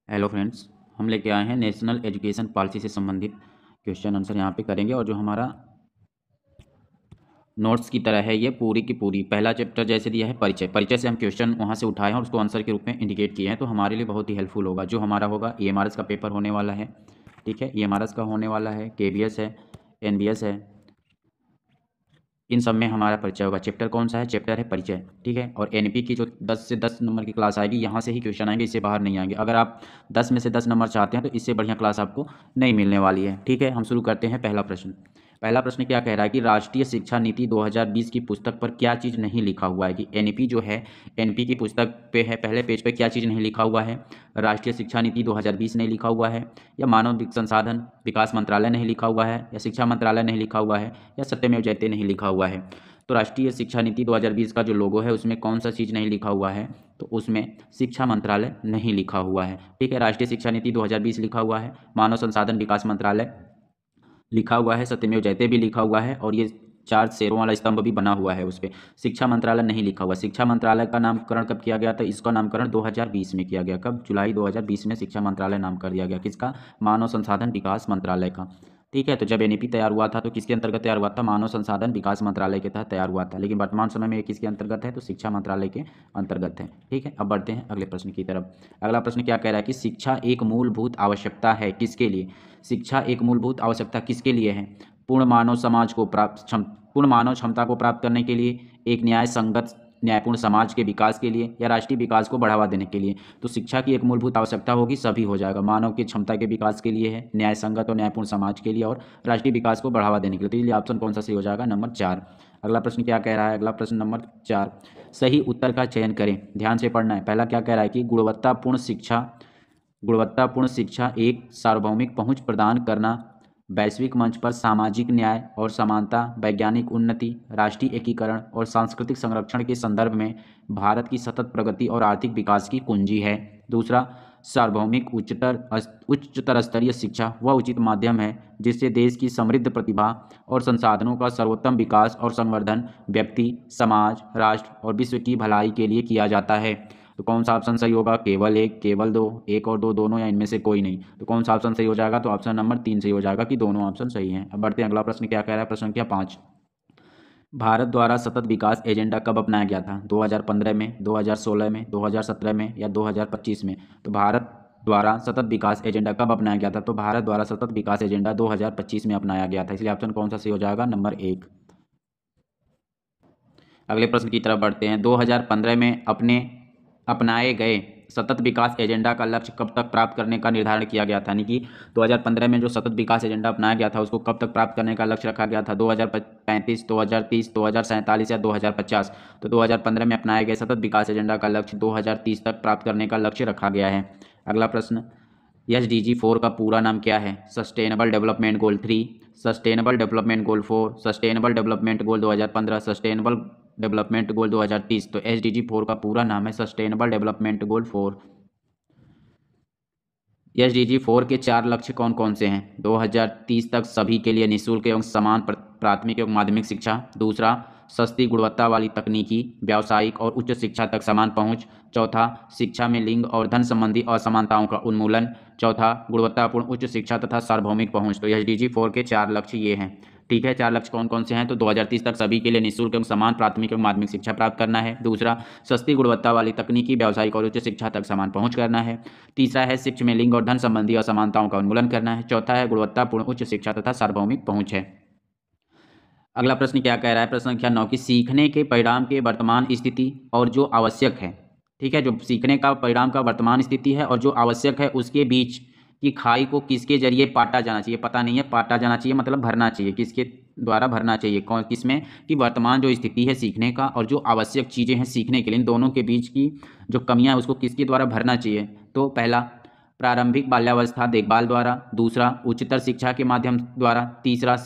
Hello friends, हम लेके आए हैं नेशनल एजुकेशन पॉलिसी से संबंधित क्वेश्चन आंसर यहाँ पे करेंगे। और जो हमारा नोट्स की तरह है ये पूरी की पूरी, पहला चैप्टर जैसे दिया है परिचय, परिचय से हम क्वेश्चन वहाँ से उठाए हैं और उसको आंसर के रूप में इंडिकेट किए हैं, तो हमारे लिए बहुत ही हेल्पफुल होगा। जो हमारा होगा EMRS का पेपर होने वाला है, ठीक है, EMRS का होने वाला है, KBS है, NBS है, इन सब में हमारा परिचय होगा। चैप्टर कौन सा है? चैप्टर है परिचय, ठीक है। और NP की जो 10 से 10 नंबर की क्लास आएगी, यहाँ से ही क्वेश्चन आएंगे, इससे बाहर नहीं आएंगे। अगर आप 10 में से 10 नंबर चाहते हैं तो इससे बढ़िया क्लास आपको नहीं मिलने वाली है, ठीक है। हम शुरू करते हैं। पहला प्रश्न, पहला प्रश्न क्या कह रहा है कि राष्ट्रीय शिक्षा नीति 2020 की पुस्तक पर क्या चीज़ नहीं लिखा हुआ है। कि NP जो है, NP की पुस्तक पे है, पहले पेज पे क्या चीज़ नहीं लिखा हुआ है? राष्ट्रीय शिक्षा नीति 2020 नहीं लिखा हुआ है, या मानव संसाधन विकास मंत्रालय नहीं लिखा हुआ है, या शिक्षा मंत्रालय नहीं लिखा हुआ है, या सत्यमेव जयते नहीं लिखा हुआ है। तो राष्ट्रीय शिक्षा नीति 2020 का जो लोगो है उसमें कौन सा चीज़ नहीं लिखा हुआ है? तो उसमें शिक्षा मंत्रालय नहीं लिखा हुआ है, ठीक है। राष्ट्रीय शिक्षा नीति 2020 लिखा हुआ है, मानव संसाधन विकास मंत्रालय लिखा हुआ है, सत्यमेव जयते भी लिखा हुआ है, और ये 4 शेरों वाला स्तंभ भी बना हुआ है उस पर। शिक्षा मंत्रालय नहीं लिखा हुआ। शिक्षा मंत्रालय का नामकरण कब किया गया था? इसका नामकरण 2020 में किया गया। कब? जुलाई 2020 में शिक्षा मंत्रालय नाम कर दिया गया। किसका? मानव संसाधन विकास मंत्रालय का, ठीक है। तो जब NEP तैयार हुआ था तो किसके अंतर्गत तैयार हुआ था? मानव संसाधन विकास मंत्रालय के तहत तैयार हुआ था। लेकिन वर्तमान समय में ये किसके अंतर्गत है? तो शिक्षा मंत्रालय के अंतर्गत है, ठीक है। अब बढ़ते हैं अगले प्रश्न की तरफ। अगला प्रश्न क्या कह रहा है कि शिक्षा एक मूलभूत आवश्यकता है किसके लिए? शिक्षा एक मूलभूत आवश्यकता किसके लिए है? पूर्ण मानव समाज को पूर्ण मानव क्षमता को प्राप्त करने के लिए, एक न्याय संगत न्यायपूर्ण समाज के विकास के लिए, या राष्ट्रीय विकास को बढ़ावा देने के लिए। तो शिक्षा की एक मूलभूत आवश्यकता होगी, सभी हो जाएगा। मानव की क्षमता के विकास के लिए है, न्याय संगत और न्यायपूर्ण समाज के लिए, और राष्ट्रीय विकास को बढ़ावा देने के लिए। तो इसलिए ऑप्शन कौन सा सही हो जाएगा? नंबर 4। अगला प्रश्न क्या कह रहा है? अगला प्रश्न नंबर 4, सही उत्तर का चयन करें। ध्यान से पढ़ना है। पहला क्या कह रहा है कि गुणवत्तापूर्ण शिक्षा एक सार्वभौमिक पहुंच प्रदान करना, वैश्विक मंच पर सामाजिक न्याय और समानता, वैज्ञानिक उन्नति, राष्ट्रीय एकीकरण और सांस्कृतिक संरक्षण के संदर्भ में भारत की सतत प्रगति और आर्थिक विकास की कुंजी है। दूसरा, सार्वभौमिक उच्चतर स्तरीय शिक्षा वह उचित माध्यम है जिससे देश की समृद्ध प्रतिभा और संसाधनों का सर्वोत्तम विकास और संवर्धन व्यक्ति, समाज, राष्ट्र और विश्व की भलाई के लिए किया जाता है। तो कौन सा ऑप्शन सही होगा? केवल एक, केवल दो, एक और दो, दोनों, या इनमें से कोई नहीं? तो कौन सा ऑप्शन सही हो जाएगा? तो ऑप्शन नंबर 3 सही हो जाएगा कि दोनों ऑप्शन सही हैं। अब बढ़ते हैं। अगला प्रश्न क्या कह रहा है? प्रश्न संख्या 5, भारत द्वारा सतत विकास एजेंडा कब अपनाया गया था? 2015 में, 2016 में, 2017 में, या 2025 में? तो भारत द्वारा सतत विकास एजेंडा कब अपनाया गया था? तो भारत द्वारा सतत विकास एजेंडा 2025 में अपनाया गया था, इसलिए ऑप्शन कौन सा सही हो जाएगा? नंबर 1। अगले प्रश्न की तरफ बढ़ते हैं। 2015 में अपनाए गए सतत विकास एजेंडा का लक्ष्य कब तक प्राप्त करने का निर्धारण किया गया था? यानी कि 2015 में जो सतत विकास एजेंडा अपनाया गया था उसको कब तक प्राप्त करने का लक्ष्य रखा गया था? 2035, 2030, 2047 या 2050? तो 2015 में अपनाए गए सतत विकास एजेंडा का लक्ष्य 2030 तक प्राप्त करने का लक्ष्य रखा गया है। अगला प्रश्न, SDG 4 का पूरा नाम क्या है? Sustainable development goal 3, sustainable development goal 4, sustainable development goal 2015, sustainable development goal 2030? तो SDG 4 का पूरा नाम है सस्टेनेबल डेवलपमेंट गोल 4। SDG 4 के 4 लक्ष्य कौन कौन से हैं? 2030 तक सभी के लिए निःशुल्क एवं समान प्राथमिक एवं माध्यमिक शिक्षा। दूसरा, सस्ती गुणवत्ता वाली तकनीकी, व्यावसायिक और उच्च शिक्षा तक समान पहुंच। चौथा, शिक्षा में लिंग और धन संबंधी असमानताओं का उन्मूलन। चौथा, गुणवत्तापूर्ण उच्च शिक्षा तथा सार्वभौमिक पहुंच। तो SDG 4 के 4 लक्ष्य ये हैं, ठीक है। 4 लक्ष्य कौन कौन से हैं? तो 2030 तक सभी के लिए निःशुल्क एवं समान प्राथमिक एवं माध्यमिक शिक्षा प्राप्त करना है। दूसरा, सस्ती गुणवत्ता वाली तकनीकी, व्यावसायिक और उच्च शिक्षा तक समान पहुंच करना है। तीसरा है शिक्षा में लिंग और धन संबंधी असमानताओं का उन्मूलन करना है। चौथा है गुणवत्तापूर्ण उच्च शिक्षा तथा सार्वभौमिक पहुंच है। अगला प्रश्न क्या कह रहा है? प्रश्न संख्या 9 की सीखने के परिणाम के वर्तमान स्थिति और जो आवश्यक है, ठीक है, जो सीखने का परिणाम का वर्तमान स्थिति है और जो आवश्यक है उसके बीच की खाई को किसके जरिए पाटा जाना चाहिए? पता नहीं है, पाटा जाना चाहिए मतलब भरना चाहिए। किसके द्वारा भरना चाहिए? कौन किसमें? कि वर्तमान जो स्थिति है सीखने का और जो आवश्यक चीज़ें हैं सीखने के लिए, इन दोनों के बीच की जो कमियां है उसको किसके द्वारा भरना चाहिए? तो पहला, प्रारंभिक बाल्यावस्था देखभाल द्वारा। दूसरा, उच्चतर शिक्षा के माध्यम द्वारा। तीसरा,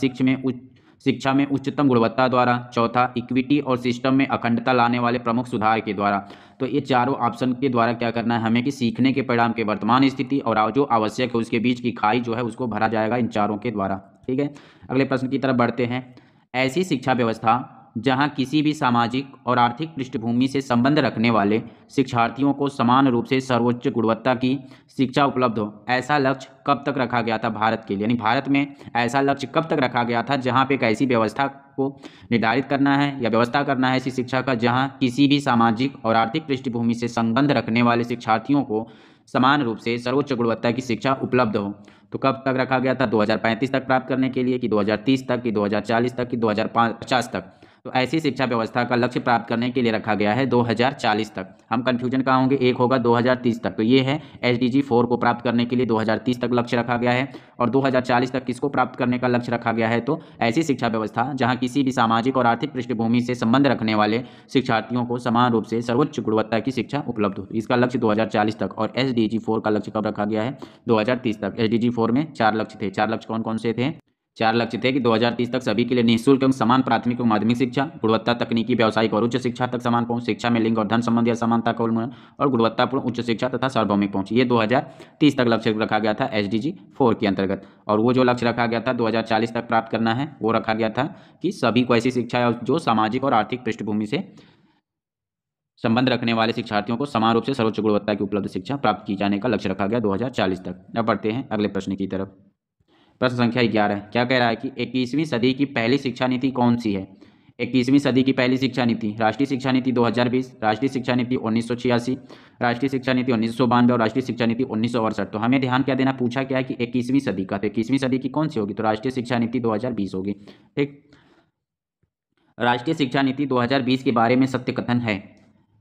शिक्षा में उच्चतम गुणवत्ता द्वारा। चौथा, इक्विटी और सिस्टम में अखंडता लाने वाले प्रमुख सुधार के द्वारा। तो ये चारों ऑप्शन के द्वारा क्या करना है हमें? कि सीखने के परिणाम के वर्तमान स्थिति और जो आवश्यक है उसके बीच की खाई जो है उसको भरा जाएगा इन चारों के द्वारा, ठीक है। अगले प्रश्न की तरफ बढ़ते हैं। ऐसी शिक्षा व्यवस्था जहां किसी भी सामाजिक और आर्थिक पृष्ठभूमि से संबंध रखने वाले शिक्षार्थियों को समान रूप से सर्वोच्च गुणवत्ता की शिक्षा उपलब्ध हो। ऐसा लक्ष्य कब तक रखा गया था भारत के लिए, यानी भारत में ऐसा लक्ष्य कब तक रखा गया था जहां पे एक ऐसी व्यवस्था को निर्धारित करना है या व्यवस्था करना है ऐसी शिक्षा का जहां किसी भी सामाजिक और आर्थिक पृष्ठभूमि से संबंध रखने वाले शिक्षार्थियों को समान रूप से सर्वोच्च गुणवत्ता की शिक्षा उपलब्ध हो। तो कब तक रखा गया था, 2035 तक प्राप्त करने के लिए, कि 2030 तक, कि 2040 तक, कि 2050 तक। तो ऐसी शिक्षा व्यवस्था का लक्ष्य प्राप्त करने के लिए रखा गया है 2040 तक। हम कंफ्यूजन कहाँ होंगे, एक होगा 2030 तक, तो ये है SDG 4 को प्राप्त करने के लिए 2030 तक लक्ष्य रखा गया है। और 2040 तक किसको प्राप्त करने का लक्ष्य रखा गया है, तो ऐसी शिक्षा व्यवस्था जहाँ किसी भी सामाजिक और आर्थिक पृष्ठभूमि से संबंध रखने वाले शिक्षार्थियों को समान रूप से सर्वोच्च गुणवत्ता की शिक्षा उपलब्ध हो। इसका लक्ष्य 2040 तक। और SDG 4 का लक्ष्य कब रखा गया है, 2030 तक। SDG 4 में 4 लक्ष्य थे। 4 लक्ष्य कौन कौन से थे, 4 लक्ष्य थे कि 2030 तक सभी के लिए निःशुल्क एवं समान प्राथमिक एवं माध्यमिक शिक्षा, गुणवत्ता तकनीकी व्यावसायिक और उच्च शिक्षा तक समान पहुंच, शिक्षा में लिंग और धन संबंधी असमानता का उन्मूलन और गुणवत्तापूर्ण उच्च शिक्षा तथा सार्वभौमिक पहुंच। ये 2030 तक लक्ष्य रखा गया था SDG 4 के अंतर्गत। और वो जो लक्ष्य रखा गया था 2040 तक प्राप्त करना है, वो रखा गया था कि सभी को ऐसी शिक्षा जो सामाजिक और आर्थिक पृष्ठभूमि से संबंध रखने वाले शिक्षार्थियों को समान रूप से सर्वोच्च गुणवत्ता की उपलब्ध शिक्षा प्राप्त की जाने का लक्ष्य रखा गया 2040 तक। अब बढ़ते हैं अगले प्रश्न की तरफ। प्रश्न संख्या 11 क्या कह रहा है कि 21वीं सदी की पहली शिक्षा नीति कौन सी है। 21वीं सदी की पहली शिक्षा नीति, राष्ट्रीय शिक्षा नीति 2020, राष्ट्रीय शिक्षा नीति 1986, राष्ट्रीय शिक्षा नीति 1992 और राष्ट्रीय शिक्षा नीति 1968। तो हमें ध्यान क्या देना, पूछा क्या है कि 21वीं सदी का, तो 21वीं सदी की कौन सी होगी, तो राष्ट्रीय शिक्षा नीति 2020 होगी। ठीक, राष्ट्रीय शिक्षा नीति 2020 के बारे में सत्य कथन है,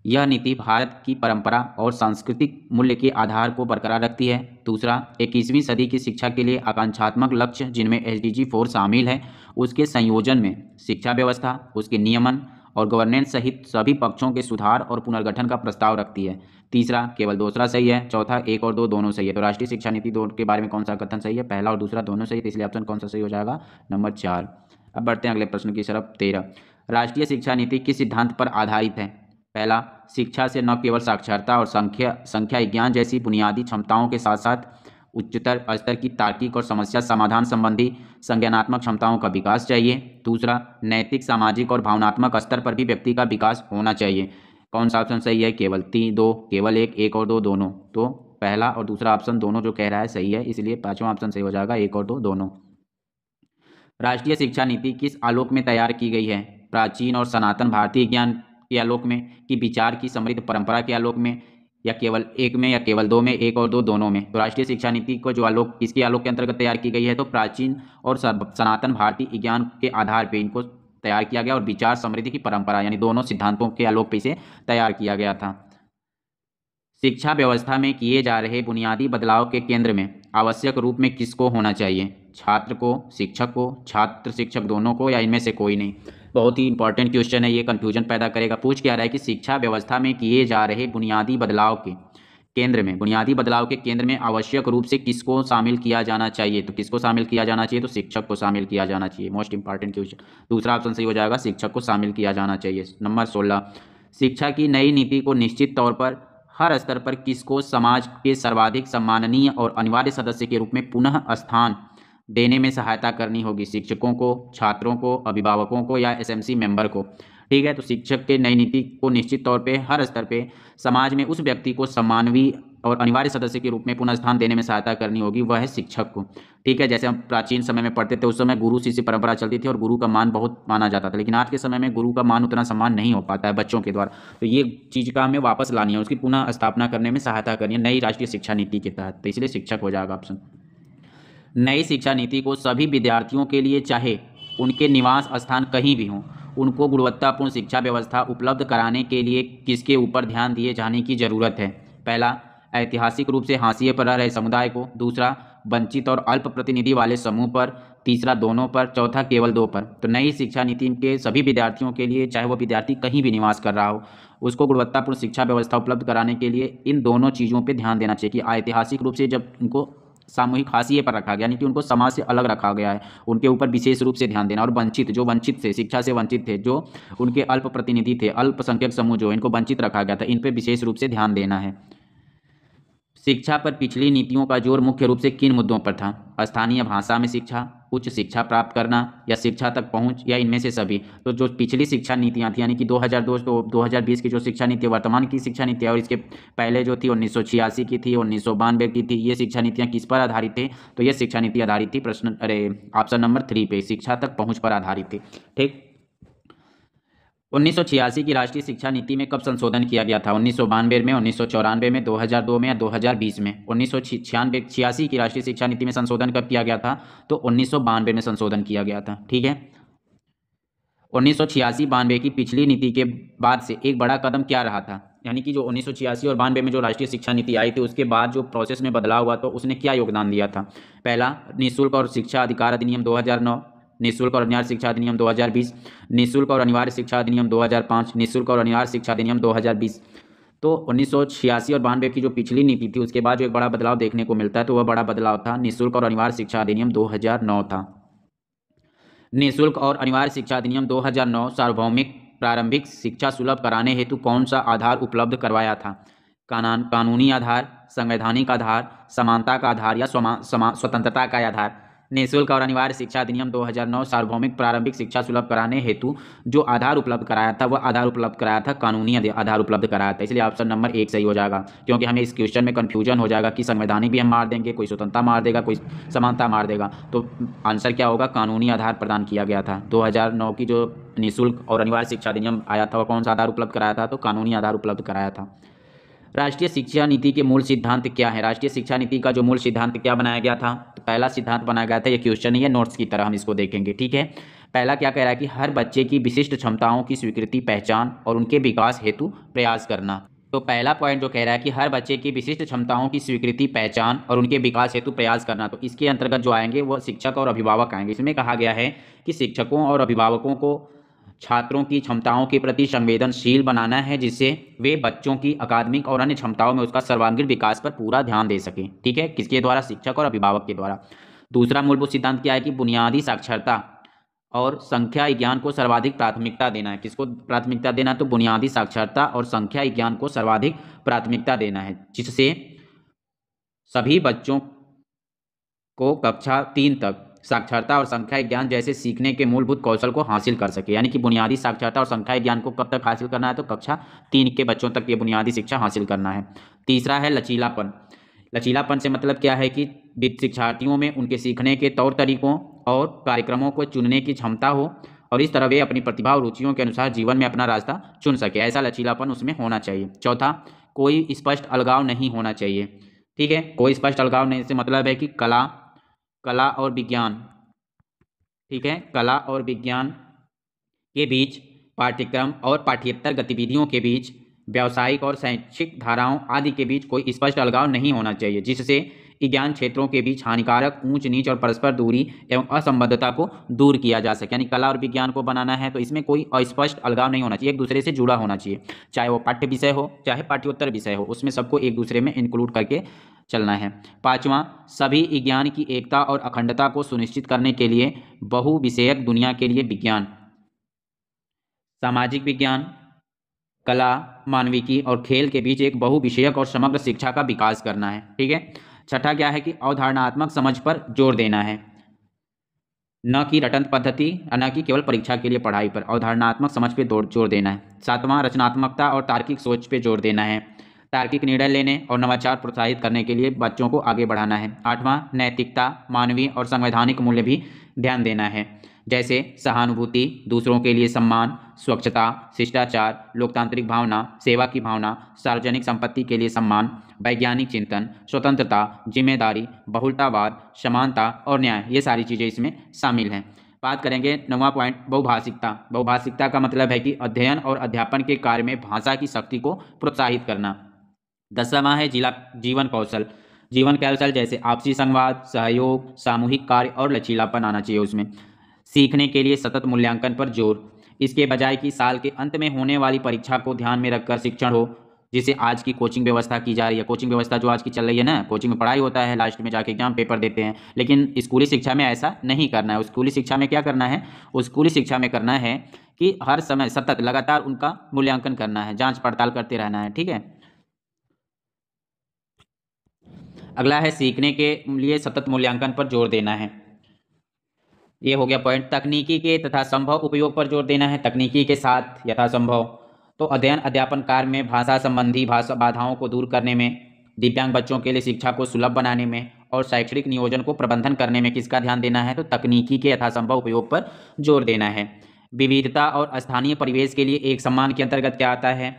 यह नीति भारत की परंपरा और सांस्कृतिक मूल्य के आधार को बरकरार रखती है। दूसरा, 21वीं सदी की शिक्षा के लिए आकांक्षात्मक लक्ष्य जिनमें SDG 4 शामिल है, उसके संयोजन में शिक्षा व्यवस्था, उसके नियमन और गवर्नेंस सहित सभी पक्षों के सुधार और पुनर्गठन का प्रस्ताव रखती है। तीसरा, केवल दूसरा सही है। चौथा, 1 और 2 दोनों सही है। तो राष्ट्रीय शिक्षा नीति 2 के बारे में कौन सा कथन सही है, पहला और दूसरा दोनों सही है, तो इसलिए ऑप्शन कौन सा सही हो जाएगा, नंबर 4। अब बढ़ते हैं अगले प्रश्न की तरफ। 13, राष्ट्रीय शिक्षा नीति किस सिद्धांत पर आधारित है। पहला, शिक्षा से न केवल साक्षरता और संख्या ज्ञान जैसी बुनियादी क्षमताओं के साथ साथ उच्चतर स्तर की तार्किक और समस्या समाधान संबंधी संज्ञानात्मक क्षमताओं का विकास चाहिए। दूसरा, नैतिक, सामाजिक और भावनात्मक स्तर पर भी व्यक्ति का विकास होना चाहिए। कौन सा ऑप्शन सही है, केवल 2, केवल 1 और 2 दोनों। तो पहला और दूसरा ऑप्शन दोनों जो कह रहा है सही है, इसलिए पांचवा ऑप्शन सही हो जाएगा, 1 और 2 दोनों। राष्ट्रीय शिक्षा नीति किस आलोक में तैयार की गई है, प्राचीन और सनातन भारतीय ज्ञान के आलोक में, कि विचार की समृद्ध परंपरा के आलोक में, या केवल 1 में, या केवल 2 में, 1 और 2 दोनों में। तो राष्ट्रीय शिक्षा नीति को जो आलोक किसके आलोक के अंतर्गत तैयार की गई है, तो प्राचीन और सनातन भारतीय ज्ञान के आधार पर इनको तैयार किया गया और विचार समृद्धि की परंपरा यानी दोनों सिद्धांतों के आलोक पे इसे तैयार किया गया था। शिक्षा व्यवस्था में किए जा रहे बुनियादी बदलाव के केंद्र में आवश्यक रूप में किसको होना चाहिए, छात्र को, शिक्षक को, छात्र शिक्षक दोनों को, या इनमें से कोई नहीं। बहुत ही इंपॉर्टेंट क्वेश्चन है, ये कंफ्यूजन पैदा करेगा। पूछ क्या रहा है कि शिक्षा व्यवस्था में किए जा रहे बुनियादी बदलाव के केंद्र में, बुनियादी बदलाव के केंद्र में आवश्यक रूप से किसको शामिल किया जाना चाहिए। तो किसको शामिल किया जाना चाहिए, तो शिक्षक को शामिल किया जाना चाहिए। मोस्ट इंपॉर्टेंट क्वेश्चन, दूसरा ऑप्शन सही हो जाएगा, शिक्षक को शामिल किया जाना चाहिए। नंबर 16, शिक्षा की नई नीति को निश्चित तौर पर हर स्तर पर किसको समाज के सर्वाधिक सम्माननीय और अनिवार्य सदस्य के रूप में पुनः स्थान देने में सहायता करनी होगी, शिक्षकों को, छात्रों को, अभिभावकों को, या SMC मेंबर को। ठीक है, तो शिक्षक के नई नीति को निश्चित तौर पे हर स्तर पे समाज में उस व्यक्ति को सम्माननीय और अनिवार्य सदस्य के रूप में पुनः स्थान देने में सहायता करनी होगी, वह है शिक्षक को। ठीक है, जैसे हम प्राचीन समय में पढ़ते थे, उस समय गुरु शिष्य परंपरा चलती थी और गुरु का मान बहुत माना जाता था, लेकिन आज के समय में गुरु का मान उतना सम्मान नहीं हो पाता है बच्चों के द्वारा। तो ये चीज़ का हमें वापस लानी है, उसकी पुनः स्थापना करने में सहायता करनी है नई राष्ट्रीय शिक्षा नीति के तहत, तो इसलिए शिक्षक हो जाएगा ऑप्शन। नई शिक्षा नीति को सभी विद्यार्थियों के लिए, चाहे उनके निवास स्थान कहीं भी हों, उनको गुणवत्तापूर्ण शिक्षा व्यवस्था उपलब्ध कराने के लिए किसके ऊपर ध्यान दिए जाने की ज़रूरत है। पहला, ऐतिहासिक रूप से हाशिए पर रह रहे समुदाय को। दूसरा, वंचित और अल्प प्रतिनिधि वाले समूह पर। तीसरा, दोनों पर। चौथा, केवल 2 पर। तो नई शिक्षा नीति के सभी विद्यार्थियों के लिए, चाहे वो विद्यार्थी कहीं भी निवास कर रहा हो, उसको गुणवत्तापूर्ण शिक्षा व्यवस्था उपलब्ध कराने के लिए इन दोनों चीज़ों पर ध्यान देना चाहिए। कि ऐतिहासिक रूप से जब उनको सामूहिक हाशिए पर रखा गया, यानी कि उनको समाज से अलग रखा गया है, उनके ऊपर विशेष रूप से ध्यान देना। और वंचित, जो वंचित थे, शिक्षा से वंचित थे, जो उनके अल्प प्रतिनिधि थे, अल्पसंख्यक समूह जो इनको वंचित रखा गया था, इन पर विशेष रूप से ध्यान देना है। शिक्षा पर पिछली नीतियों का जोर मुख्य रूप से किन मुद्दों पर था? स्थानीय भाषा में शिक्षा, उच्च शिक्षा प्राप्त करना, या शिक्षा तक पहुंच, या इनमें से सभी? तो जो पिछली शिक्षा नीतियां थी यानी कि 2002 तो 2020 की जो शिक्षा नीति वर्तमान की शिक्षा नीति है, और इसके पहले जो थी 1986 की थी, 1992 की थी, ये शिक्षा नीतियां किस पर आधारित थी? तो ये शिक्षा नीति आधारित थी ऑप्शन नंबर 3 पे, शिक्षा तक पहुंच पर आधारित थी। ठीक। 1986 की राष्ट्रीय शिक्षा नीति में कब संशोधन किया गया था? 1992 में, 1994 में, 2002 में, या 2020 में? 1986 की राष्ट्रीय शिक्षा नीति में संशोधन कब किया गया था? तो 1992 में संशोधन किया गया था। ठीक है। 1986-92 की पिछली नीति के बाद से एक बड़ा कदम क्या रहा था? यानी कि जो 1986 और 92 में जो राष्ट्रीय शिक्षा नीति आई थी, उसके बाद जो प्रोसेस में बदलाव हुआ तो उसने क्या योगदान दिया था? पहला, निःशुल्क और शिक्षा अधिकार अधिनियम 2009, निःशुल्क और अनिवार्य शिक्षा अधिनियम 2020, निःशुल्क और अनिवार्य शिक्षा अधिनियम 2005, निःशुल्क और अनिवार्य शिक्षा अधिनियम 2020। तो 1986 और 92 की जो पिछली नीति थी, उसके बाद जो एक बड़ा बदलाव देखने को मिलता है, तो वह बड़ा बदलाव था निःशुल्क और अनिवार्य शिक्षा अधिनियम 2009 था। निःशुल्क और अनिवार्य शिक्षा अधिनियम 2009 सार्वभौमिक प्रारंभिक शिक्षा सुलभ कराने हेतु कौन सा आधार उपलब्ध करवाया था? कानूनी आधार, संवैधानिक आधार, समानता का आधार, या स्वतंत्रता का आधार? निःशुल्क और अनिवार्य शिक्षा अधिनियम 2009 सार्वभौमिक प्रारंभिक शिक्षा सुलभ कराने हेतु जो आधार उपलब्ध कराया था, वह आधार उपलब्ध कराया था कानूनी आधार उपलब्ध कराया था। इसलिए ऑप्शन नंबर 1 सही हो जाएगा, क्योंकि हमें इस क्वेश्चन में कन्फ्यूजन हो जाएगा कि संवैधानिक भी हम मार देंगे, कोई स्वतंत्रता मार देगा, कोई समानता मार देगा। तो आंसर क्या होगा? कानूनी आधार प्रदान किया गया था। 2009 की जो निःशुल्क और अनिवार्य शिक्षा अधिनियम आया था, वह कौन सा आधार उपलब्ध कराया था? तो कानूनी आधार उपलब्ध कराया था। राष्ट्रीय शिक्षा नीति के मूल सिद्धांत क्या है? राष्ट्रीय शिक्षा नीति का जो मूल सिद्धांत क्या बनाया गया था? तो पहला सिद्धांत बनाया गया था, ये क्वेश्चन ही है, नोट्स की तरह हम इसको देखेंगे। ठीक है। पहला क्या कह रहा है कि हर बच्चे की विशिष्ट क्षमताओं की स्वीकृति, पहचान और उनके विकास हेतु प्रयास करना। तो पहला पॉइंट जो कह रहा है कि हर बच्चे की विशिष्ट क्षमताओं की स्वीकृति, पहचान और उनके विकास हेतु प्रयास करना, तो इसके अंतर्गत जो आएंगे वो शिक्षक और अभिभावक आएंगे। इसमें कहा गया है कि शिक्षकों और अभिभावकों को छात्रों की क्षमताओं के प्रति संवेदनशील बनाना है, जिससे वे बच्चों की अकादमिक और अन्य क्षमताओं में उसका सर्वांगीण विकास पर पूरा ध्यान दे सकें। ठीक है, किसके द्वारा? शिक्षक और अभिभावक के द्वारा। दूसरा मूलभूत सिद्धांत क्या है कि बुनियादी साक्षरता और संख्या विज्ञान को सर्वाधिक प्राथमिकता देना है। किसको प्राथमिकता देना? तो बुनियादी साक्षरता और संख्या विज्ञान को सर्वाधिक प्राथमिकता देना है, जिससे सभी बच्चों को कक्षा 3 तक साक्षरता और संख्या ज्ञान जैसे सीखने के मूलभूत कौशल को हासिल कर सके। यानी कि बुनियादी साक्षरता और संख्या ज्ञान को कब तक हासिल करना है? तो कक्षा 3 के बच्चों तक ये बुनियादी शिक्षा हासिल करना है। तीसरा है लचीलापन। लचीलापन से मतलब क्या है कि शिक्षार्थियों में उनके सीखने के तौर तरीकों और कार्यक्रमों को चुनने की क्षमता हो, और इस तरह वे अपनी प्रतिभा और रुचियों के अनुसार जीवन में अपना रास्ता चुन सके। ऐसा लचीलापन उसमें होना चाहिए। चौथा, कोई स्पष्ट अलगाव नहीं होना चाहिए। ठीक है, कोई स्पष्ट अलगाव नहीं से मतलब है कि कला और विज्ञान, ठीक है, कला और विज्ञान के बीच, पाठ्यक्रम और पाठ्येतर गतिविधियों के बीच, व्यावसायिक और शैक्षिक धाराओं आदि के बीच कोई स्पष्ट अलगाव नहीं होना चाहिए, जिससे ज्ञान क्षेत्रों के बीच हानिकारक ऊंच नीच और परस्पर दूरी एवं असंबद्धता को दूर किया जा सके। यानी कला और विज्ञान को बनाना है तो इसमें कोई अस्पष्ट अलगाव नहीं होना चाहिए, एक दूसरे से जुड़ा होना चाहिए। चाहे वो पाठ्य विषय हो, चाहे पाठ्योत्तर विषय हो, उसमें सबको एक दूसरे में इंक्लूड करके चलना है। पांचवा, सभी विज्ञान की एकता और अखंडता को सुनिश्चित करने के लिए बहुविषयक दुनिया के लिए विज्ञान, सामाजिक विज्ञान, कला, मानविकी और खेल के बीच एक बहुविषयक और समग्र शिक्षा का विकास करना है। ठीक है। छठा क्या है कि अवधारणात्मक समझ पर जोर देना है, न कि रटन पद्धति, न कि केवल परीक्षा के लिए पढ़ाई पर, अवधारणात्मक समझ पे जोर देना है। सातवां, रचनात्मकता और तार्किक सोच पे जोर देना है, तार्किक निर्णय लेने और नवाचार प्रोत्साहित करने के लिए बच्चों को आगे बढ़ाना है। आठवां, नैतिकता, मानवीय और संवैधानिक मूल्य भी ध्यान देना है, जैसे सहानुभूति, दूसरों के लिए सम्मान, स्वच्छता, शिष्टाचार, लोकतांत्रिक भावना, सेवा की भावना, सार्वजनिक संपत्ति के लिए सम्मान, वैज्ञानिक चिंतन, स्वतंत्रता, जिम्मेदारी, बहुलतावाद, समानता और न्याय, ये सारी चीज़ें इसमें शामिल हैं। बात करेंगे 9वां पॉइंट, बहुभाषिकता। बहुभाषिकता का मतलब है कि अध्ययन और अध्यापन के कार्य में भाषा की शक्ति को प्रोत्साहित करना। 10वां है जीवन कौशल। जीवन कौशल जैसे आपसी संवाद, सहयोग, सामूहिक कार्य और लचीलापन आना चाहिए उसमें। सीखने के लिए सतत मूल्यांकन पर जोर, इसके बजाय कि साल के अंत में होने वाली परीक्षा को ध्यान में रखकर शिक्षण हो, जिसे आज की कोचिंग व्यवस्था की जा रही है। कोचिंग व्यवस्था जो आज की चल रही है ना, कोचिंग में पढ़ाई होता है, लास्ट में जाके एग्जाम पेपर देते हैं, लेकिन स्कूली शिक्षा में ऐसा नहीं करना है। स्कूली शिक्षा में क्या करना है? स्कूली शिक्षा में करना है कि हर समय सतत लगातार उनका मूल्यांकन करना है, जांच पड़ताल करते रहना है। ठीक है। अगला है सीखने के लिए सतत मूल्यांकन पर जोर देना है। ये हो गया पॉइंट। तकनीकी के तथा संभव उपयोग पर जोर देना है, तकनीकी के साथ यथासंभव। तो अध्ययन अध्यापन कार्य में भाषा संबंधी भाषा बाधाओं को दूर करने में, दिव्यांग बच्चों के लिए शिक्षा को सुलभ बनाने में और शैक्षणिक नियोजन को प्रबंधन करने में किसका ध्यान देना है? तो तकनीकी के यथासंभव उपयोग पर जोर देना है। विविधता और स्थानीय परिवेश के लिए एक सम्मान के अंतर्गत क्या आता है?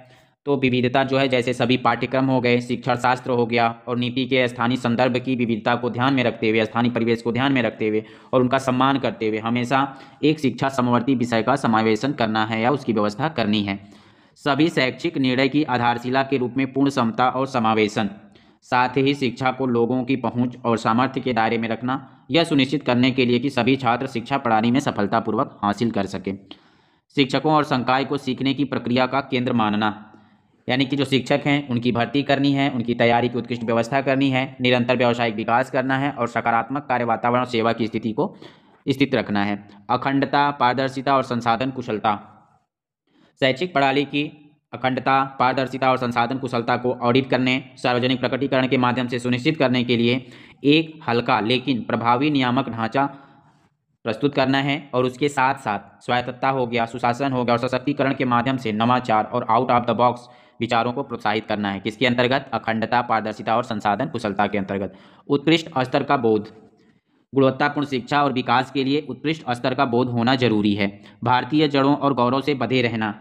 तो विविधता जो है जैसे सभी पाठ्यक्रम हो गए, शिक्षण शास्त्र हो गया, और नीति के स्थानीय संदर्भ की विविधता को ध्यान में रखते हुए, स्थानीय परिवेश को ध्यान में रखते हुए और उनका सम्मान करते हुए हमेशा एक शिक्षा समवर्ती विषय का समावेशन करना है या उसकी व्यवस्था करनी है। सभी शैक्षिक निर्णय की आधारशिला के रूप में पूर्ण समता और समावेशन, साथ ही शिक्षा को लोगों की पहुंच और सामर्थ्य के दायरे में रखना, यह सुनिश्चित करने के लिए कि सभी छात्र शिक्षा प्रणाली में सफलतापूर्वक हासिल कर सकें। शिक्षकों और संकाय को सीखने की प्रक्रिया का केंद्र मानना, यानी कि जो शिक्षक हैं उनकी भर्ती करनी है, उनकी तैयारी की उत्कृष्ट व्यवस्था करनी है, निरंतर व्यावसायिक विकास करना है और सकारात्मक कार्य वातावरण और सेवा की स्थिति को स्थित रखना है। अखंडता, पारदर्शिता और संसाधन कुशलता, शैक्षिक प्रणाली की अखंडता, पारदर्शिता और संसाधन कुशलता को ऑडिट करने, सार्वजनिक प्रकटीकरण के माध्यम से सुनिश्चित करने के लिए एक हल्का लेकिन प्रभावी नियामक ढांचा प्रस्तुत करना है और उसके साथ साथ स्वायत्तता हो गया, सुशासन हो गया और सशक्तिकरण के माध्यम से नवाचार और आउट ऑफ द बॉक्स विचारों को प्रोत्साहित करना है। किसके अंतर्गत? अखंडता, पारदर्शिता और संसाधन कुशलता के अंतर्गत। उत्कृष्ट स्तर का बोध, गुणवत्तापूर्ण शिक्षा और विकास के लिए उत्कृष्ट स्तर का बोध होना जरूरी है। भारतीय जड़ों और गौरव से बंधे रहना,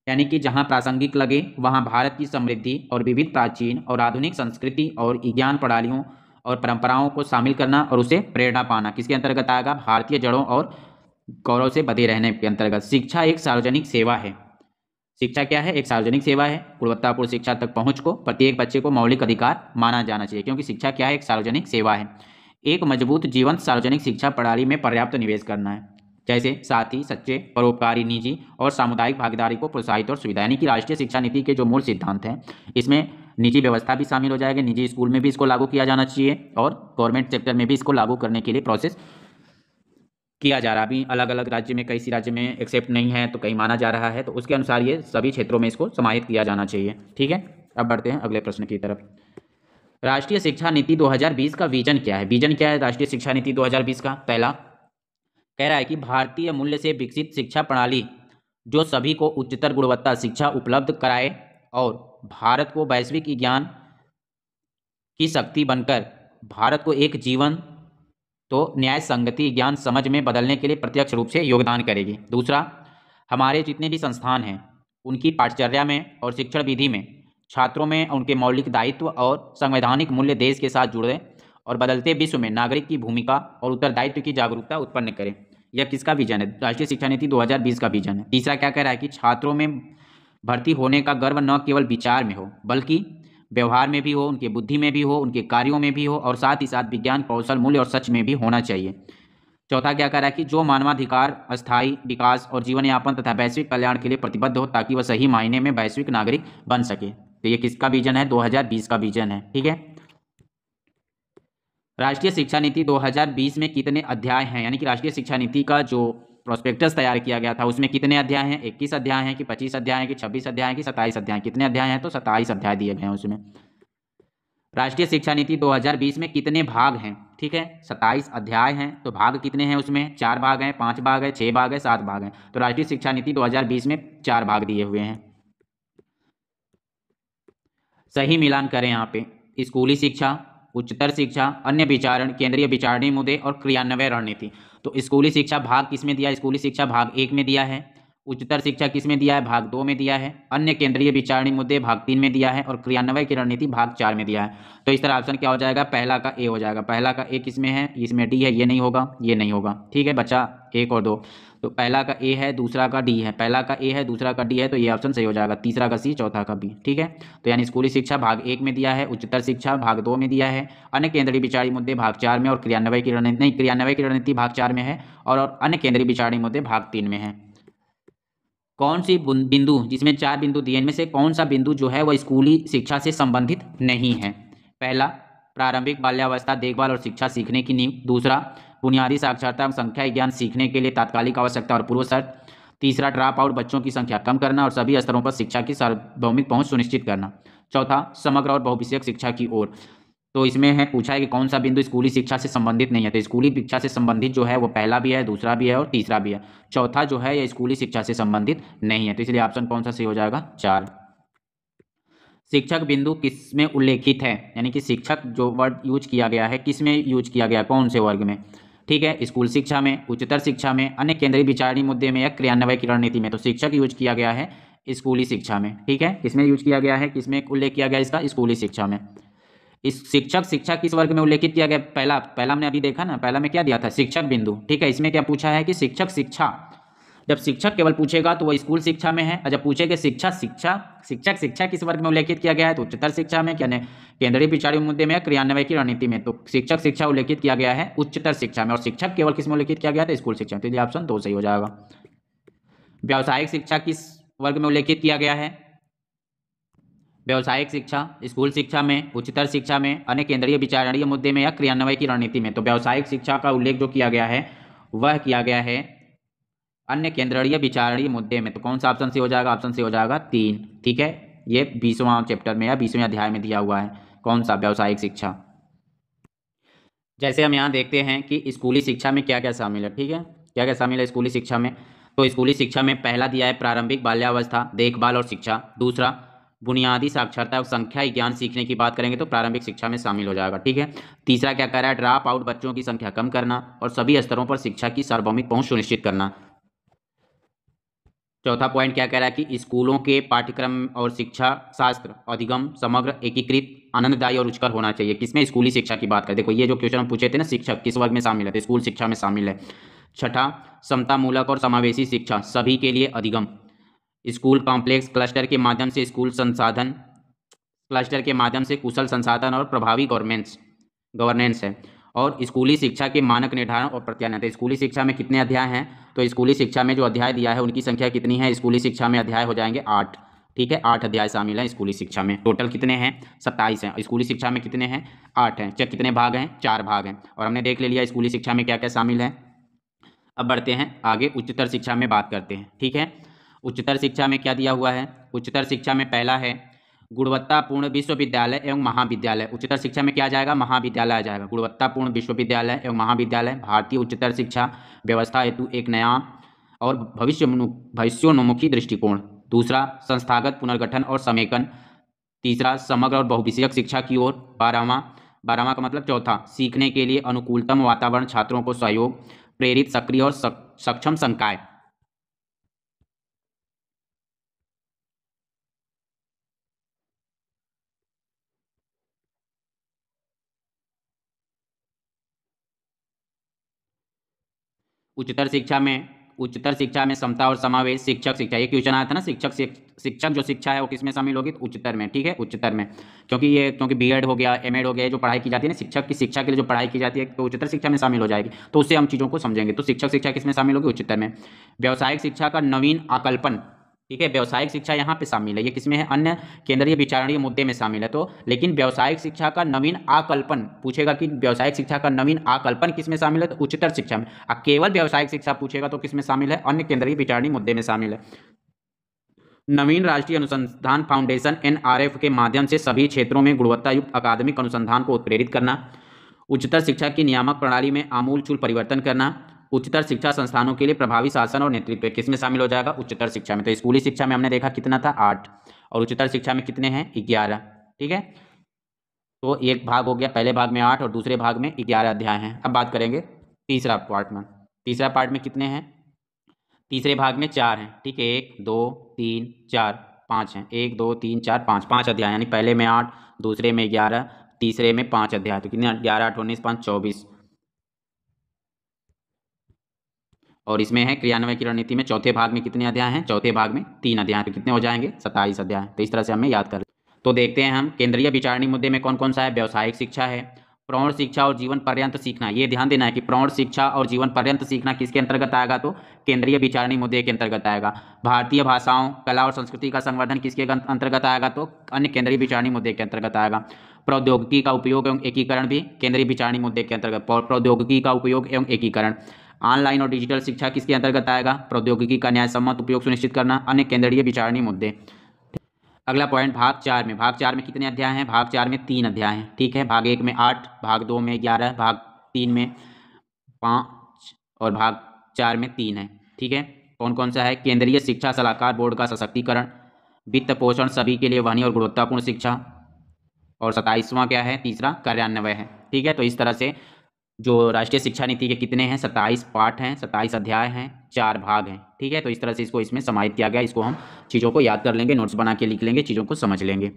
यानी कि जहां प्रासंगिक लगे वहां भारत की समृद्धि और विविध प्राचीन और आधुनिक संस्कृति और ज्ञान प्रणालियों और परंपराओं को शामिल करना और उसे प्रेरणा पाना। किसके अंतर्गत आएगा? भारतीय जड़ों और गौरव से बंधे रहने के अंतर्गत। शिक्षा एक सार्वजनिक सेवा है। शिक्षा क्या है? एक सार्वजनिक सेवा है। गुणवत्तापूर्ण शिक्षा तक पहुंच को प्रत्येक बच्चे को मौलिक अधिकार माना जाना चाहिए, क्योंकि शिक्षा क्या है? एक सार्वजनिक सेवा है। एक मजबूत जीवंत सार्वजनिक शिक्षा प्रणाली में पर्याप्त निवेश करना है, जैसे साथी, सच्चे, परोपकारी, निजी और सामुदायिक भागीदारी को प्रोत्साहित और सुविधा, यानी कि राष्ट्रीय शिक्षा नीति के जो मूल सिद्धांत हैं इसमें निजी व्यवस्था भी शामिल हो जाएगी। निजी स्कूल में भी इसको लागू किया जाना चाहिए और गवर्नमेंट सेक्टर में भी इसको लागू करने के लिए प्रोसेस किया जा रहा है। अभी अलग अलग राज्य में, कई सी राज्य में एक्सेप्ट नहीं है तो कहीं माना जा रहा है, तो उसके अनुसार ये सभी क्षेत्रों में इसको समाहित किया जाना चाहिए। ठीक है, अब बढ़ते हैं अगले प्रश्न की तरफ। राष्ट्रीय शिक्षा नीति 2020 का विजन क्या है? विजन क्या है राष्ट्रीय शिक्षा नीति 2020 का? पहला कह रहा है कि भारतीय मूल्य से विकसित शिक्षा प्रणाली जो सभी को उच्चतर गुणवत्ता शिक्षा उपलब्ध कराए और भारत को वैश्विक ज्ञान की शक्ति बनकर भारत को एक जीवन तो न्याय संगति ज्ञान समझ में बदलने के लिए प्रत्यक्ष रूप से योगदान करेगी। दूसरा, हमारे जितने भी संस्थान हैं उनकी पाठचर्या में और शिक्षण विधि में छात्रों में उनके मौलिक दायित्व और संवैधानिक मूल्य देश के साथ जुड़े और बदलते विश्व में नागरिक की भूमिका और उत्तरदायित्व की जागरूकता उत्पन्न करें। यह किसका विजन है? राष्ट्रीय शिक्षा नीति 2020 का विजन है। तीसरा क्या कह रहा है कि छात्रों में भर्ती होने का गर्व न केवल विचार में हो बल्कि व्यवहार में भी हो, उनके बुद्धि में भी हो, उनके कार्यों में भी हो और साथ ही साथ विज्ञान, कौशल, मूल्य और सच में भी होना चाहिए। चौथा क्या कह रहा है कि जो मानवाधिकार, अस्थायी विकास और जीवन यापन तथा वैश्विक कल्याण के लिए प्रतिबद्ध हो ताकि वह सही मायने में वैश्विक नागरिक बन सके। तो ये किसका विजन है? 2020 का विजन है। ठीक है, राष्ट्रीय शिक्षा नीति 2020 में कितने अध्याय हैं? यानी कि राष्ट्रीय शिक्षा नीति का जो प्रोस्पेक्टस तैयार किया गया था उसमें कितने अध्याय हैं? 21 अध्याय हैं कि 25 अध्याय हैं कि 26 अध्याय हैं कि 27 अध्याय? कितने अध्याय हैं? तो 27 अध्याय दिए गए हैं उसमें। राष्ट्रीय शिक्षा नीति 2020 में कितने भाग हैं? ठीक है, 27 अध्याय हैं, तो भाग कितने हैं उसमें? 4 भाग हैं, 5 भाग हैं, 6 भाग हैं, 7 भाग हैं। तो राष्ट्रीय शिक्षा नीति 2020 में 4 भाग दिए हुए हैं। सही मिलान करें यहाँ पे। स्कूली शिक्षा, उच्चतर शिक्षा, अन्य विचारण, केंद्रीय विचारणीय मुद्दे और क्रियान्वयन रणनीति। तो स्कूली शिक्षा भाग किस में दिया? स्कूली शिक्षा भाग 1 में दिया है। उच्चतर शिक्षा किस में दिया है? भाग 2 में दिया है। अन्य केंद्रीय विचारणीय मुद्दे भाग 3 में दिया है और क्रियान्वयन की रणनीति भाग 4 में दिया है। तो इस तरह ऑप्शन क्या हो जाएगा? पहला का ए हो जाएगा। पहला का ए किस में है? इसमें डी है, ये नहीं होगा, ये नहीं होगा। ठीक है बच्चा, 1 और 2। तो पहला का ए है, दूसरा का डी है। पहला का ए है, दूसरा का डी है, तो ये ऑप्शन सही हो जाएगा। तीसरा का सी, चौथा का बी। ठीक है, तो यानी स्कूली शिक्षा भाग 1 में दिया है, उच्चतर शिक्षा भाग 2 में दिया है, अन्य केंद्रीय विचारणीय मुद्दे भाग 4 में और क्रियान्वयन की रणनीति नहीं, क्रियान्वयन की रणनीति भाग 4 में है और अन्य केंद्रीय विचारणीय मुद्दे भाग 3 में है। कौन सी बिंदु, जिसमें 4 बिंदु दिए, इनमें से कौन सा बिंदु जो है वह स्कूली शिक्षा से संबंधित नहीं है? पहला, प्रारंभिक बाल्यावस्था देखभाल और शिक्षा सीखने की नींव। दूसरा, बुनियादी साक्षरता एवं संख्या ज्ञान सीखने के लिए तात्कालिक आवश्यकता और पूर्व शर्त। तीसरा, ड्रॉप आउट बच्चों की संख्या कम करना और सभी स्तरों पर शिक्षा की सार्वभौमिक पहुंच सुनिश्चित करना। चौथा, समग्र और बहुविषयक शिक्षा की ओर। तो इसमें है पूछा है कि कौन सा बिंदु स्कूली शिक्षा से संबंधित नहीं है। तो स्कूली शिक्षा से संबंधित जो है वो पहला भी है, दूसरा भी है और तीसरा भी है। चौथा जो है ये स्कूली शिक्षा से संबंधित नहीं है। तो इसलिए ऑप्शन कौन सा सही हो जाएगा? 4। शिक्षक बिंदु किस में उल्लेखित है, यानी कि शिक्षक जो वर्ड यूज किया गया है किस में यूज किया गया, कौन से वर्ग में? ठीक है, स्कूल शिक्षा में, उच्चतर शिक्षा में, अन्य केंद्रीय विचारणीय मुद्दे में या क्रियान्वयन की रणनीति में। तो शिक्षक यूज किया गया है स्कूली शिक्षा में। ठीक है, किसमें यूज किया गया है, किसमें उल्लेख किया गया इसका? स्कूली शिक्षा में। इस शिक्षक शिक्षा किस वर्ग में उल्लेखित किया गया? पहला हमने अभी देखा ना, पहला में क्या दिया था? शिक्षक बिंदु। ठीक है, इसमें क्या पूछा है कि शिक्षक शिक्षा, जब शिक्षक केवल पूछेगा तो वो स्कूल शिक्षा में है, और जब पूछेगा शिक्षक शिक्षा किस वर्ग में उल्लेखित किया गया है तो उच्चतर शिक्षा में, क्या केंद्रीय विचारणीय मुद्दे में या क्रियान्वयन की रणनीति में। तो शिक्षक शिक्षा उल्लेखित किया गया है उच्चतर शिक्षा में, और शिक्षक केवल किस में उल्लेखित किया गया था? स्कूल शिक्षा में। तो ये ऑप्शन 2 सही हो जाएगा। व्यावसायिक शिक्षा किस वर्ग में उल्लेखित किया गया है? व्यावसायिक शिक्षा स्कूल शिक्षा में, उच्चतर शिक्षा में, अन्य केंद्रीय विचारणीय मुद्दे में या क्रियान्वयन की रणनीति में। तो व्यावसायिक शिक्षा का उल्लेख जो किया गया है वह किया गया है अन्य केंद्रीय विचारणीय मुद्दे में। तो कौन सा ऑप्शन से हो जाएगा? ऑप्शन से हो जाएगा 3। ठीक है, ये 20वां चैप्टर में या 20वें अध्याय में दिया हुआ है। कौन सा? व्यावसायिक शिक्षा। जैसे हम यहाँ देखते हैं कि स्कूली शिक्षा में क्या क्या शामिल है। ठीक है, क्या क्या शामिल है स्कूली शिक्षा में? तो स्कूली शिक्षा में पहला दिया है प्रारंभिक बाल्यावस्था, देखभाल और शिक्षा। दूसरा बुनियादी साक्षरता और संख्या ज्ञान सीखने की बात करेंगे तो प्रारंभिक शिक्षा में शामिल हो जाएगा। ठीक है, तीसरा क्या कह रहा है? ड्रॉप आउट बच्चों की संख्या कम करना और सभी स्तरों पर शिक्षा की सार्वभौमिक पहुंच सुनिश्चित करना। चौथा पॉइंट क्या कह रहा है कि स्कूलों के पाठ्यक्रम और शिक्षा शास्त्र अधिगम समग्र एकीकृत आनंददायी और रुचिकर होना चाहिए। किसमें? स्कूली शिक्षा की बात करें। देखो ये जो क्वेश्चन हम पूछे थे ना, शिक्षक किस वर्ग में शामिल है तो स्कूल शिक्षा में शामिल है। छठा समतामूलक और समावेशी शिक्षा सभी के लिए अधिगम, स्कूल कॉम्प्लेक्स क्लस्टर के माध्यम से स्कूल संसाधन क्लस्टर के माध्यम से कुशल संसाधन और प्रभावी गवर्नेंस है। और स्कूली शिक्षा के मानक निर्धारण और प्रत्यायन। तो स्कूली शिक्षा में कितने अध्याय हैं? तो स्कूली शिक्षा में जो अध्याय दिया है उनकी संख्या कितनी है? स्कूली शिक्षा में अध्याय हो जाएंगे 8। ठीक है, 8 अध्याय शामिल हैं स्कूली शिक्षा में। टोटल कितने हैं? 27 हैं। स्कूली शिक्षा में कितने हैं? 8 हैं। कितने भाग हैं? 4 भाग हैं। और हमने देख ले लिया स्कूली शिक्षा में क्या क्या शामिल है। अब बढ़ते हैं आगे, उच्चतर शिक्षा में बात करते हैं। ठीक है, उच्चतर शिक्षा में क्या दिया हुआ है? उच्चतर शिक्षा में पहला है गुणवत्तापूर्ण विश्वविद्यालय एवं महाविद्यालय। उच्चतर शिक्षा में क्या आ जाएगा? महाविद्यालय आ जाएगा। गुणवत्तापूर्ण विश्वविद्यालय एवं महाविद्यालय भारतीय उच्चतर शिक्षा व्यवस्था हेतु एक नया और भविष्योन्मुखी दृष्टिकोण। दूसरा संस्थागत पुनर्गठन और समेकन। तीसरा समग्र और बहुविषयक शिक्षा की ओर। 12वां का मतलब चौथा सीखने के लिए अनुकूलतम वातावरण, छात्रों को सहयोग, प्रेरित, सक्रिय और सक्षम संकाय। उच्चतर शिक्षा में समता और समावेश शिक्षक शिक्षा, ये क्वेश्चन आया था ना, शिक्षक जो शिक्षा है वो किस में शामिल होगी? तो उच्चतर में। ठीक है, उच्चतर में, क्योंकि बीएड हो गया, एमएड हो गया, जो पढ़ाई की जाती है ना शिक्षक की शिक्षा के लिए जो पढ़ाई की जाती है तो उच्चतर शिक्षा में शामिल हो जाएगी। तो उससे हम चीज़ों को समझेंगे। तो शिक्षक शिक्षा किस में शामिल होगी? उच्चतर में। व्यावसायिक शिक्षा का नवीन आकल्पन। ठीक है, व्यावसायिक शिक्षा यहाँ पे शामिल है, ये किसमें है? अन्य केंद्रीय विचारणीय मुद्दे में शामिल है। तो लेकिन व्यावसायिक शिक्षा का नवीन आकल्पन पूछेगा कि व्यावसायिक शिक्षा का नवीन आकल्पन किस में शामिल है? तो उच्चतर शिक्षा में। केवल व्यावसायिक शिक्षा पूछेगा तो किस में शामिल है? अन्य केंद्रीय विचारणीय मुद्दे में शामिल है। नवीन राष्ट्रीय अनुसंधान फाउंडेशन एनआरएफ के माध्यम से सभी क्षेत्रों में गुणवत्तायुक्त अकादमिक अनुसंधान को उत्प्रेरित करना। उच्चतर शिक्षा की नियामक प्रणाली में आमूलचूल परिवर्तन करना। उच्चतर शिक्षा संस्थानों के लिए प्रभावी शासन और नेतृत्व किसमें शामिल हो जाएगा? उच्चतर शिक्षा में। तो स्कूली शिक्षा में हमने देखा कितना था? 8, और उच्चतर शिक्षा में कितने हैं? 11। ठीक है, तो एक भाग हो गया, पहले भाग में 8 और दूसरे भाग में 11 अध्याय हैं। अब बात करेंगे तीसरा पार्ट में। तीसरा पार्ट में कितने हैं? तीसरे भाग में 4 हैं। ठीक है, 1 2 3 4 5 हैं। 1 2 3 4 5 अध्याय, यानी पहले में 8, दूसरे में 11, तीसरे में 5 अध्याय। तो कितने? 11 8 19 5 24। और इसमें है क्रियान्वयन की रणनीति में चौथे भाग में कितने अध्याय हैं? चौथे भाग में 3 अध्याय। तो कितने हो जाएंगे? 27 अध्याय। तो इस तरह से हमें याद कर। तो देखते हैं हम केंद्रीय विचारणीय मुद्दे में कौन कौन सा है। व्यावसायिक शिक्षा है, प्रौढ़ शिक्षा और जीवन पर्यंत सीखना। ये ध्यान देना है कि प्रौढ़ शिक्षा और जीवन पर्यंत सीखना किसके अंतर्गत आएगा? तो केंद्रीय विचारणीय मुद्दे के अंतर्गत आएगा। भारतीय भाषाओं, कला और संस्कृति का संवर्धन किसके अंतर्गत आएगा? तो अन्य केंद्रीय विचारणीय मुद्दे के अंतर्गत आएगा। प्रौद्योगिकी का उपयोग एवं एकीकरण भी केंद्रीय विचारणीय मुद्दे के अंतर्गत। प्रौद्योगिकी का उपयोग एवं एकीकरण। ऑनलाइन और डिजिटल शिक्षा किसके अंतर्गत आएगा? प्रौद्योगिकी का न्यायसम्मत उपयोग सुनिश्चित करना, अन्य केंद्रीय विचारणीय मुद्दे। अगला पॉइंट भाग 4 में, भाग 4 में कितने अध्याय हैं? भाग 4 में 3 अध्याय हैं, ठीक है। भाग 1 में 8, भाग 2 में 11, भाग 3 में 5 और भाग 4 में 3 है, ठीक है। कौन कौन सा है? केंद्रीय शिक्षा सलाहकार बोर्ड का सशक्तिकरण, वित्त पोषण सभी के लिए वहनीय और गुणवत्तापूर्ण शिक्षा, और 27वां क्या है? तीसरा कार्यान्वयन है, ठीक है। तो इस तरह से जो राष्ट्रीय शिक्षा नीति के कितने हैं? 27 पाठ हैं, 27 अध्याय हैं, 4 भाग हैं, ठीक है। तो इस तरह से इसको इसमें समाहित किया गया। इसको हम चीज़ों को याद कर लेंगे, नोट्स बना के लिख लेंगे, चीज़ों को समझ लेंगे।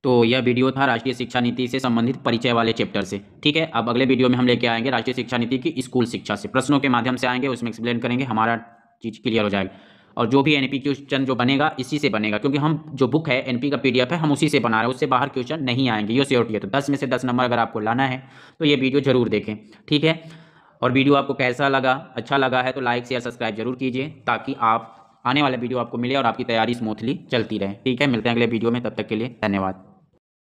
तो यह वीडियो था राष्ट्रीय शिक्षा नीति से संबंधित परिचय वाले चैप्टर से, ठीक है। अब अगले वीडियो में हम लेके आएंगे राष्ट्रीय शिक्षा नीति की स्कूल शिक्षा से, प्रश्नों के माध्यम से आएंगे, उसमें एक्सप्लेन करेंगे, हमारा चीज़ क्लियर हो जाएगा। और जो भी एनपी क्वेश्चन जो बनेगा इसी से बनेगा, क्योंकि हम जो बुक है एनपी का पीडीएफ है हम उसी से बना रहे हैं, उससे बाहर क्वेश्चन नहीं आएंगे, ये श्योरिटी है। तो 10 में से 10 नंबर अगर आपको लाना है तो ये वीडियो जरूर देखें, ठीक है। और वीडियो आपको कैसा लगा? अच्छा लगा है तो लाइक शेयर सब्सक्राइब जरूर कीजिए, ताकि आप आने वाला वीडियो आपको मिले और आपकी तैयारी स्मूथली चलती रहे, ठीक है। मिलते हैं अगले वीडियो में, तब तक के लिए धन्यवाद।